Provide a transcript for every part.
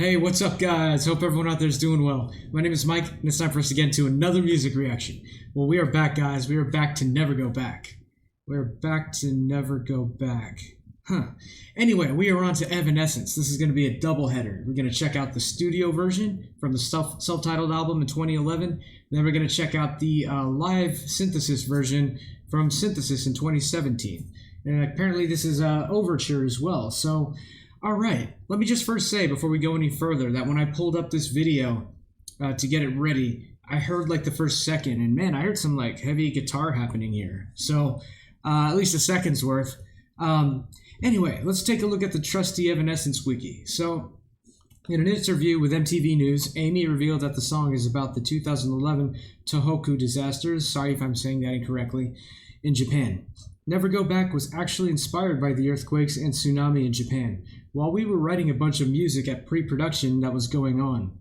Hey, what's up, guys? Hope everyone out there is doing well. My name is Mike, and it's time for us to get into another music reaction. Well, we are back, guys. We are back to never go back. We're back to never go back. Anyway, we are on to Evanescence. This is going to be a doubleheader. We're going to check out the studio version from the self-titled album in 2011. Then we're going to check out the live synthesis version from Synthesis in 2017. And apparently this is Overture as well. So, all right. Let me just first say, before we go any further, that when I pulled up this video to get it ready, I heard like the first second. And man, I heard some like heavy guitar happening here. So, at least a second's worth. Anyway, let's take a look at the trusty Evanescence wiki. So, in an interview with MTV News, Amy revealed that the song is about the 2011 Tohoku disasters, sorry if I'm saying that incorrectly, in Japan. Never Go Back was actually inspired by the earthquakes and tsunami in Japan, while we were writing a bunch of music at pre-production that was going on.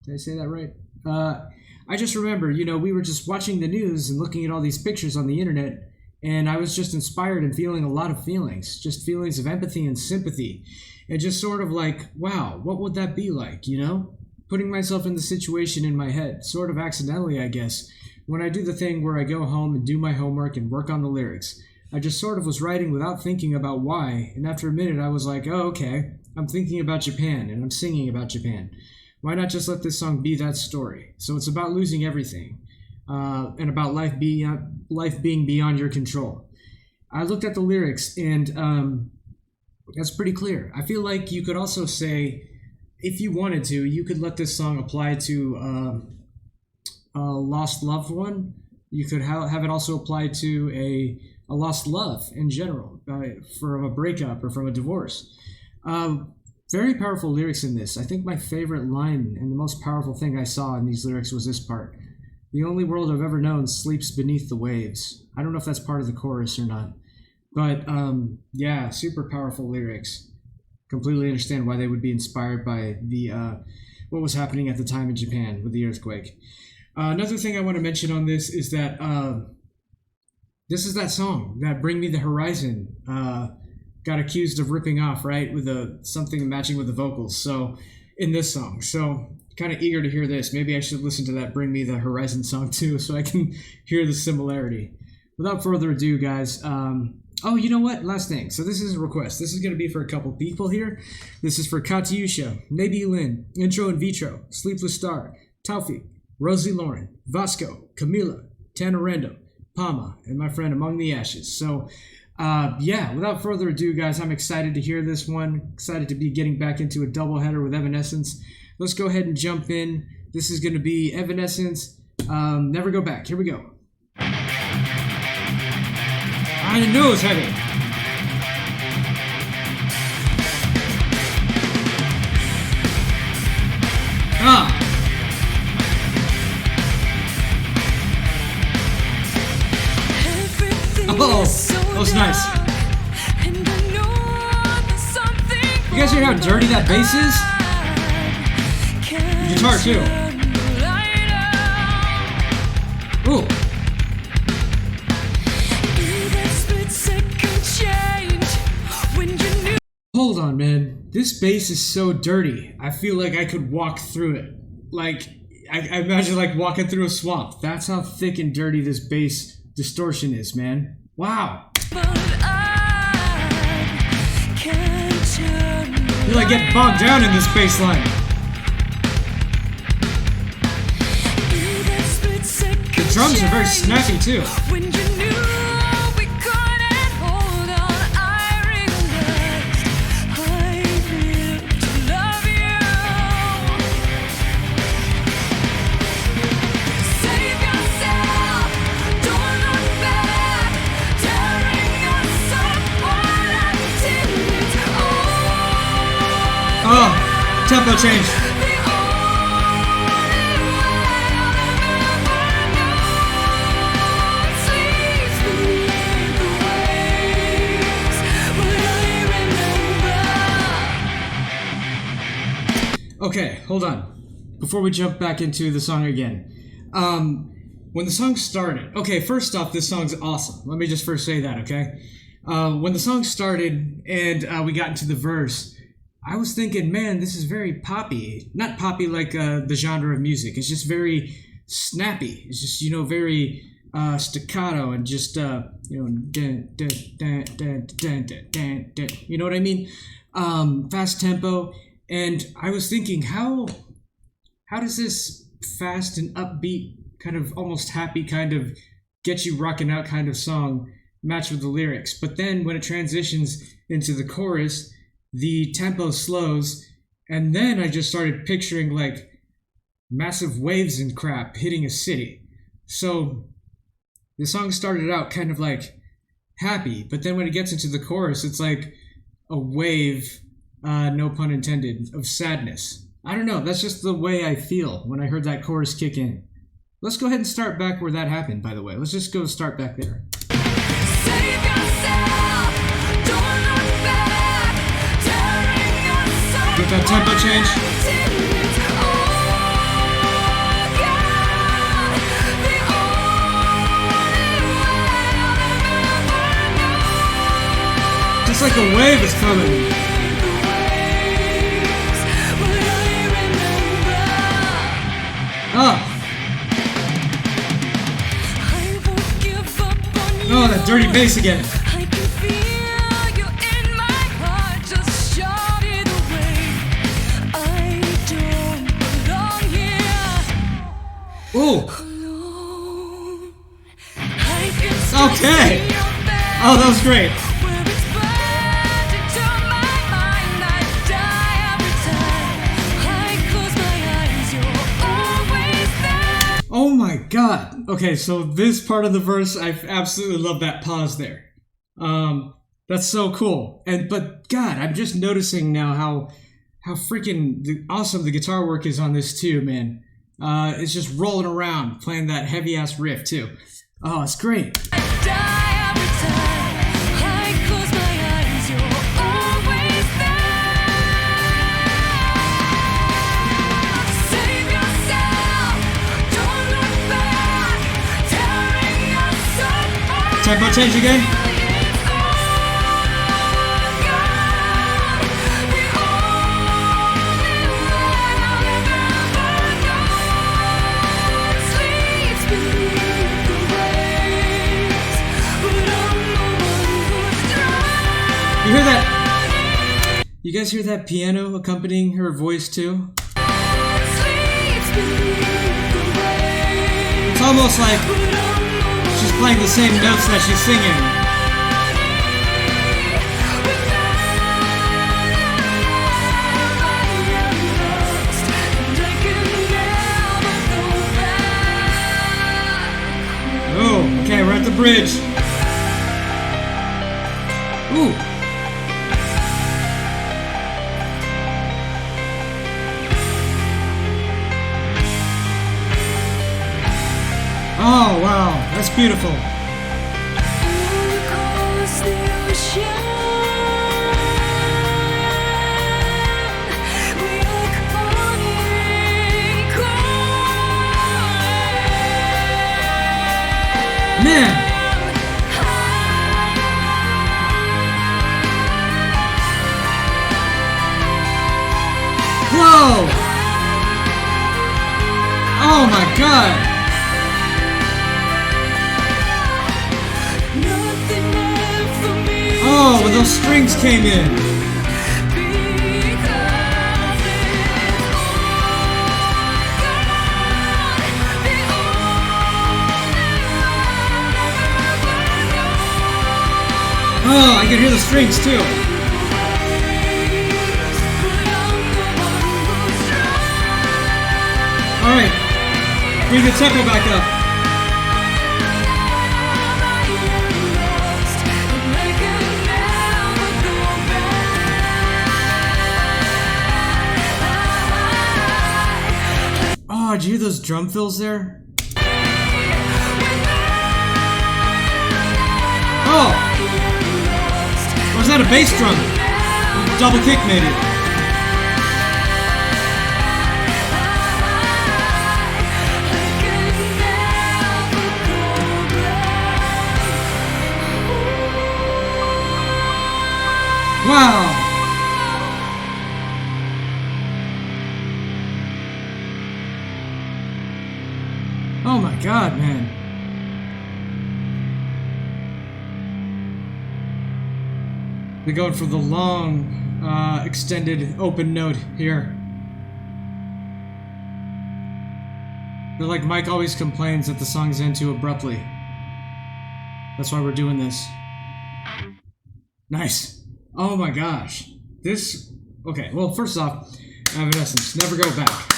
Did I say that right? I just remember, we were just watching the news and looking at all these pictures on the internet, and I was just inspired and feeling a lot of feelings, just feelings of empathy and sympathy. And just sort of like, wow, what would that be like, Putting myself in the situation in my head, sort of accidentally, I guess, when I do the thing where I go home and do my homework and work on the lyrics. I just sort of was writing without thinking about why, and after a minute I was like, oh, okay, I'm thinking about Japan, and I'm singing about Japan. Why not just let this song be that story? So it's about losing everything. And about life being beyond your control. I looked at the lyrics, and that's pretty clear. I feel like you could also say, if you wanted to, you could let this song apply to a lost loved one. You could have it also apply to a lost love in general, from a breakup or from a divorce. Very powerful lyrics in this. I think my favorite line and the most powerful thing I saw in these lyrics was this part. The only world I've ever known sleeps beneath the waves. I don't know if that's part of the chorus or not. But, yeah, super powerful lyrics. Completely understand why they would be inspired by the what was happening at the time in Japan with the earthquake. Another thing I want to mention on this is that this is that song that Bring Me the Horizon got accused of ripping off, right, with something matching with the vocals. So, in this song. So, kind of eager to hear this. Maybe I should listen to that Bring Me the Horizon song too, so I can hear the similarity. Without further ado, guys, oh, you know what? Last thing. So this is a request. This is going to be for a couple people here. This is for Katyusha, Maybe Lynn, Intro in Vitro, Sleepless Star, Taufik, Rosie Lauren, Vasco, Camila, Tanarendo, Pama, and my friend Among the Ashes. So, yeah, without further ado, guys, I'm excited to hear this one. Excited to be getting back into a doubleheader with Evanescence. Let's go ahead and jump in. This is going to be Evanescence, Never Go Back. Here we go. I knew it was heavy. Oh, that was nice. You guys hear how dirty that bass is? The guitar too. Ooh. Hold on, man. This bass is so dirty. I feel like I could walk through it. Like, I imagine like walking through a swamp. That's how thick and dirty this bass distortion is, man. Wow. You like get bogged down in this bass line. The drums are very snappy too. Oh, tempo change. Okay, hold on. Before we jump back into the song again. When the song started... Okay, first off, this song's awesome. Let me just first say that, okay? When the song started and we got into the verse, I was thinking, man, this is very poppy. Not poppy like the genre of music. It's just very snappy. It's just, very staccato and just, dun, dun, dun, dun, dun, dun, dun, dun, you know what I mean? Fast tempo. And I was thinking, how does this fast and upbeat, kind of almost happy, kind of get you rocking out kind of song match with the lyrics? But then when it transitions into the chorus, the tempo slows, and then I just started picturing like massive waves and crap hitting a city. So the song started out kind of like happy, but then when it gets into the chorus, it's like a wave, no pun intended, of sadness. I don't know, that's just the way I feel when I heard that chorus kick in. Let's go ahead and start back where that happened, by the way. Let's just go start back there. Save yourself, don't look back, tearing yourself. Get that tempo change. Just like a wave is coming. Oh. Oh, that dirty bass again. I can feel you in my heart, just shout it away. I don't belong here. Ooh. Alone. I can still Okay. see your face. Oh, that was great. Where it's burned into my mind, I die every time. I close my eyes, you're always there. Oh my god. Okay, so this part of the verse, I absolutely love that pause there. That's so cool. But God, I'm just noticing now how freaking awesome the guitar work is on this too, man. It's just rolling around, playing that heavy ass riff too. Oh, it's great. I die every time. I close my eyes, you're always there. Save yourself, don't look back, tearing yourself apart. Tempo change again. It's all gone. The only one I'll ever know sleeps beneath the waves, but I'm the one who's drowning. You hear that? You guys hear that piano accompanying her voice too? Sleeps beneath the waves, It's almost like but I'm the one she's playing the same notes that she's singing. Oh, okay, we're at the bridge. Ooh. Oh, wow, that's beautiful. Man, whoa! Oh my god! Oh, when those strings came in. Oh, I can hear the strings too. Alright, bring the tempo back up. Oh, did you hear those drum fills there? Oh! Or is that a bass drum? Double kick, maybe. Wow! Oh my god, man. They're going for the long, extended open note here. They're like Mike always complains that the songs end too abruptly. That's why we're doing this. Nice. Oh my gosh. This... Okay, well, first off, Evanescence, Never Go Back.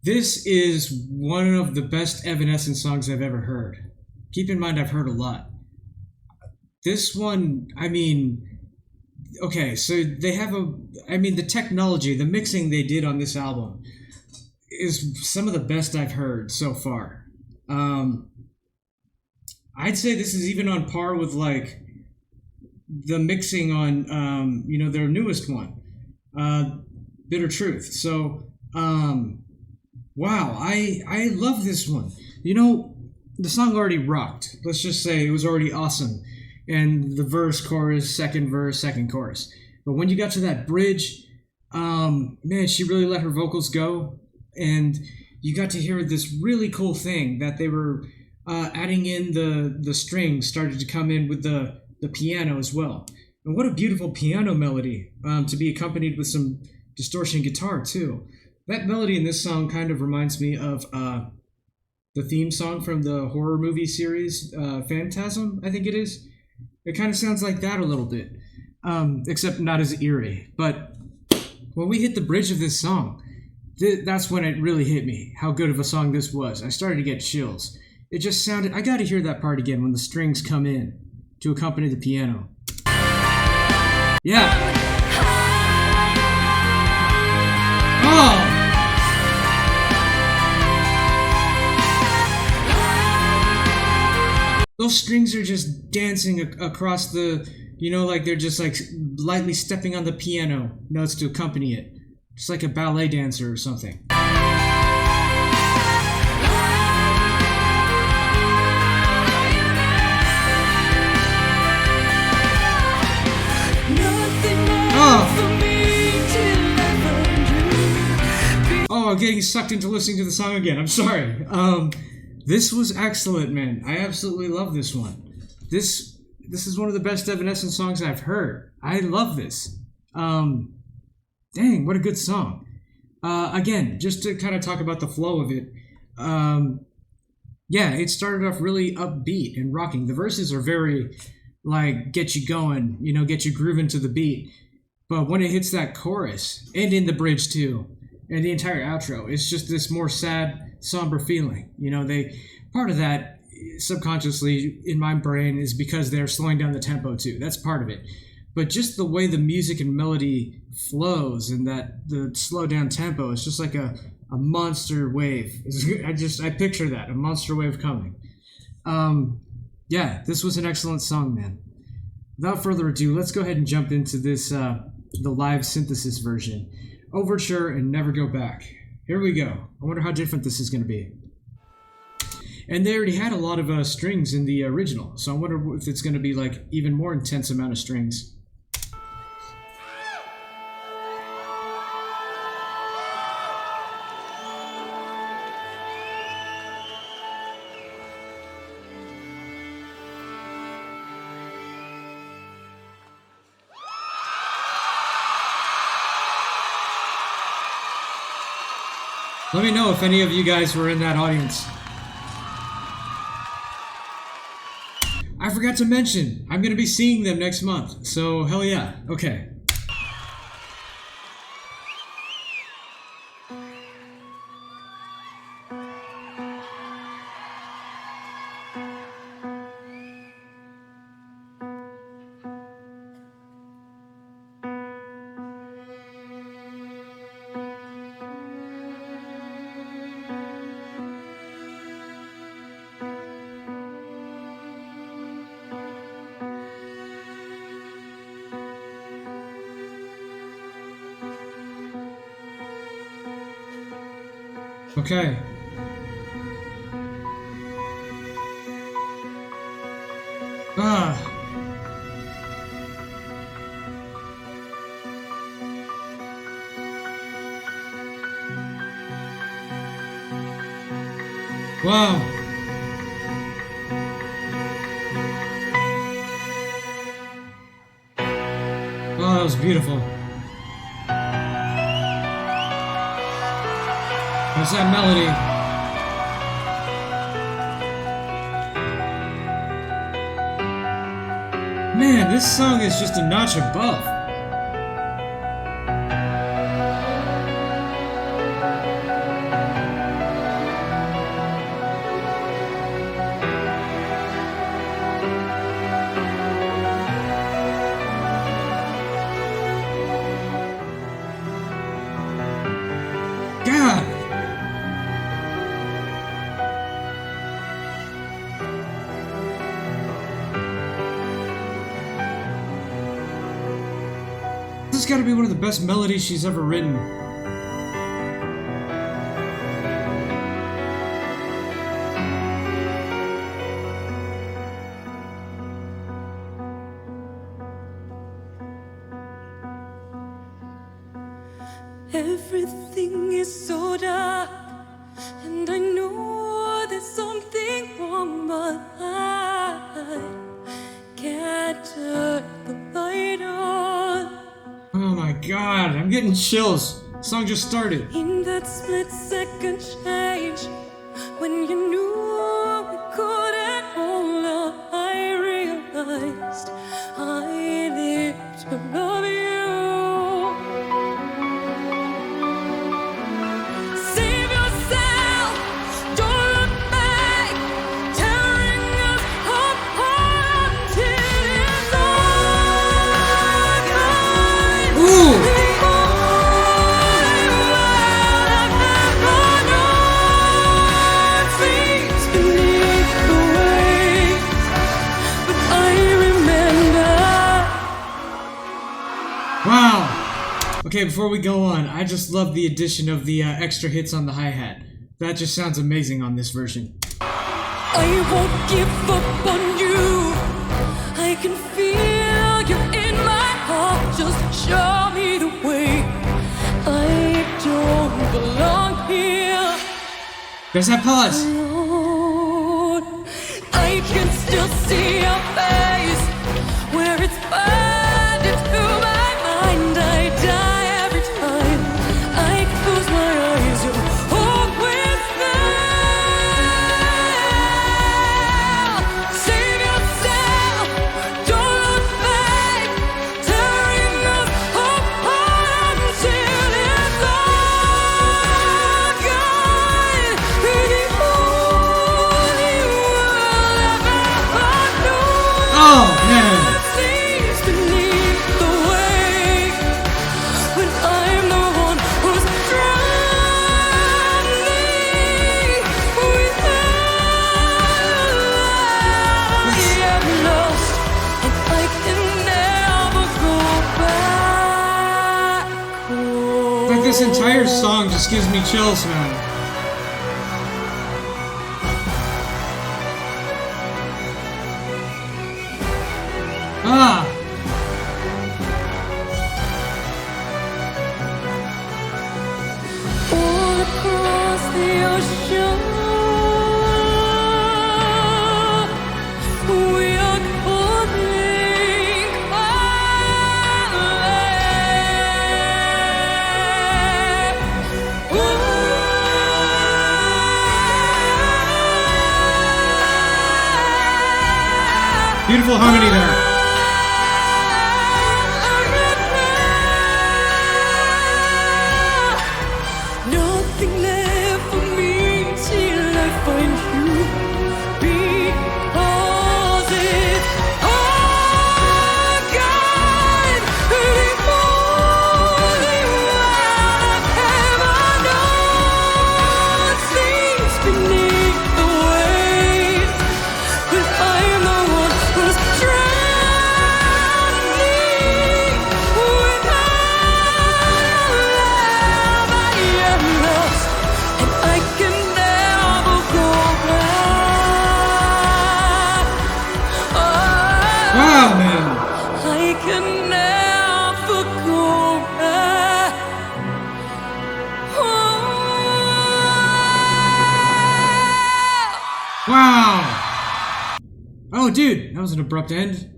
This is one of the best Evanescence songs I've ever heard. Keep in mind, I've heard a lot. This one, I mean... Okay, so they have a... I mean, the technology, the mixing they did on this album is some of the best I've heard so far. I'd say this is even on par with, like, the mixing on, you know, their newest one, Bitter Truth. So, wow, I love this one. You know, the song already rocked. Let's just say it was already awesome. And the verse, chorus, second verse, second chorus. But when you got to that bridge, man, she really let her vocals go. And you got to hear this really cool thing that they were adding in the strings started to come in with the piano as well. And what a beautiful piano melody to be accompanied with some distortion guitar too. That melody in this song kind of reminds me of the theme song from the horror movie series Phantasm, I think it is. It kind of sounds like that a little bit, except not as eerie. But when we hit the bridge of this song, that's when it really hit me, how good of a song this was. I started to get chills. It just sounded... I gotta hear that part again when the strings come in to accompany the piano. Yeah. Oh! Those strings are just dancing across the... You know, like they're just like lightly stepping on the piano notes to accompany it. Just like a ballet dancer or something. Oh, I'm getting sucked into listening to the song again. I'm sorry. This was excellent, man. I absolutely love this one. This is one of the best Evanescence songs I've heard. I love this. Dang, what a good song. Again, just to kind of talk about the flow of it. Yeah, it started off really upbeat and rocking. The verses are very, like, get you going, you know, get you grooving to the beat. But when it hits that chorus, and in the bridge too, and the entire outro, it's just this more sad, somber feeling. You know, part of that subconsciously in my brain is because they're slowing down the tempo too. That's part of it. But just the way the music and melody flows and that the slow down tempo is just like a monster wave. I picture that, a monster wave coming. Yeah, this was an excellent song, man. Without further ado, let's go ahead and jump into this, the live synthesis version. Overture and Never Go Back. Here we go. I wonder how different this is going to be. And they already had a lot of strings in the original, so I wonder if it's going to be like even more intense amount of strings. Let me know if any of you guys were in that audience. I forgot to mention, I'm going to be seeing them next month, so hell yeah. Okay. Okay. Wow. Oh, that was beautiful. There's that melody. Man, this song is just a notch above. God. This has got to be one of the best melodies she's ever written. Everything is so dark, and I know there's something wrong, but I can't turn the light on. Oh my god, I'm getting chills. The song just started. In that split second change, when you knew we couldn't hold on, I realized I lived to love you. Save yourself, don't look back, tearing us apart until it's all gone. Ooh! The only world I've ever known sleeps beneath the waves, but I remember. Wow. Okay, before we go on, I just love the addition of the extra hits on the hi-hat. That just sounds amazing on this version. I won't give up on you. I can feel you in my heart. Just show me the way. I don't belong here There's that pause. alone. I can still see your face where it's burned into my mind. I die every time I close my eyes. You're always there. Save yourself, don't look back, tearing us apart until it's all gone. We're the only world I've ever known. Oh, man. Sleeps beneath the waves when I'm the one who's drowning without love. I'm lost and I can never go back home. Like this entire song just gives me chills, man. Ah! All across the ocean, we are calling Beautiful harmony there. Nothing left for me till I find you, because it's all gone. The only world I've ever known sleeps beneath the waves, but I'm the one who's drowned. dude, that was an abrupt end.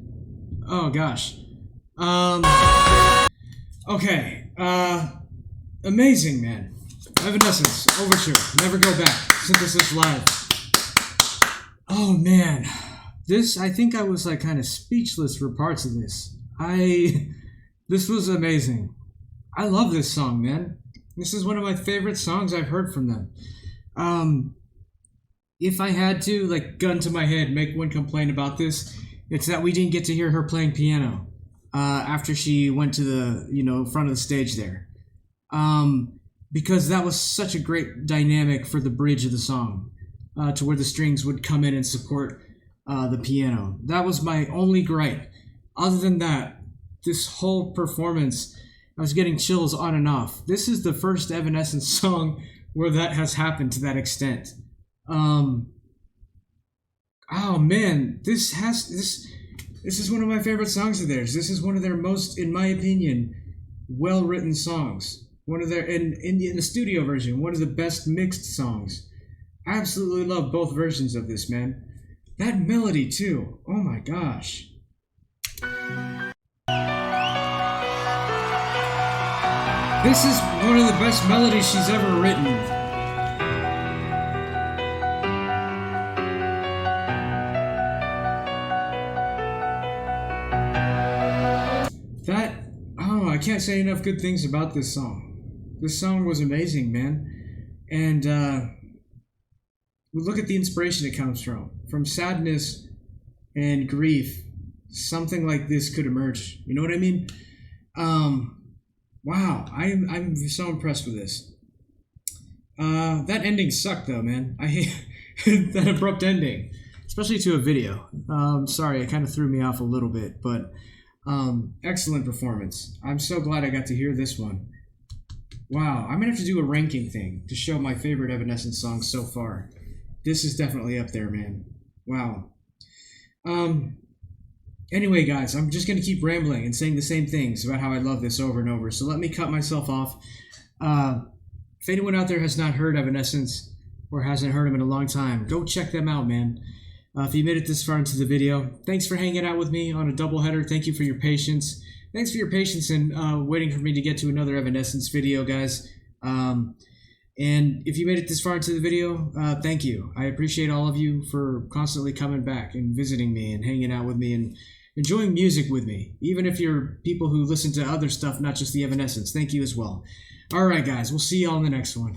Oh gosh. Okay. Amazing, man. Evanescence, Overture, Never Go Back, Synthesis Live. Oh man, I think I was like kind of speechless for parts of this. This was amazing. I love this song, man. This is one of my favorite songs I've heard from them. If I had to, like, gun to my head, make one complaint about this, it's that we didn't get to hear her playing piano after she went to the, front of the stage there. Because that was such a great dynamic for the bridge of the song, to where the strings would come in and support the piano. That was my only gripe. Other than that, this whole performance, I was getting chills on and off. This is the first Evanescence song where that has happened to that extent. Oh man, this is one of my favorite songs of theirs. This is one of their most, in my opinion, well-written songs. One of their, in the studio version, one of the best mixed songs. I absolutely love both versions of this, man. That melody too. Oh my gosh. This is one of the best melodies she's ever written. I can't say enough good things about this song. This song was amazing, man. And look at the inspiration it comes from. From sadness and grief, something like this could emerge. You know what I mean? Wow, I'm so impressed with this. That ending sucked though, man. I hate that abrupt ending, especially to a video. Sorry, it kind of threw me off a little bit, but excellent performance. I'm so glad I got to hear this one. Wow, I'm gonna have to do a ranking thing to show my favorite Evanescence songs so far. This is definitely up there, man. Wow. Anyway, guys, I'm just gonna keep rambling and saying the same things about how I love this over and over. So let me cut myself off. If anyone out there has not heard Evanescence or hasn't heard them in a long time, go check them out, man. If you made it this far into the video, thanks for hanging out with me on a doubleheader. Thank you for your patience. Thanks for your patience in waiting for me to get to another Evanescence video, guys. And if you made it this far into the video, thank you. I appreciate all of you for constantly coming back and visiting me and hanging out with me and enjoying music with me. Even if you're people who listen to other stuff, not just the Evanescence, thank you as well. All right, guys, we'll see you all in the next one.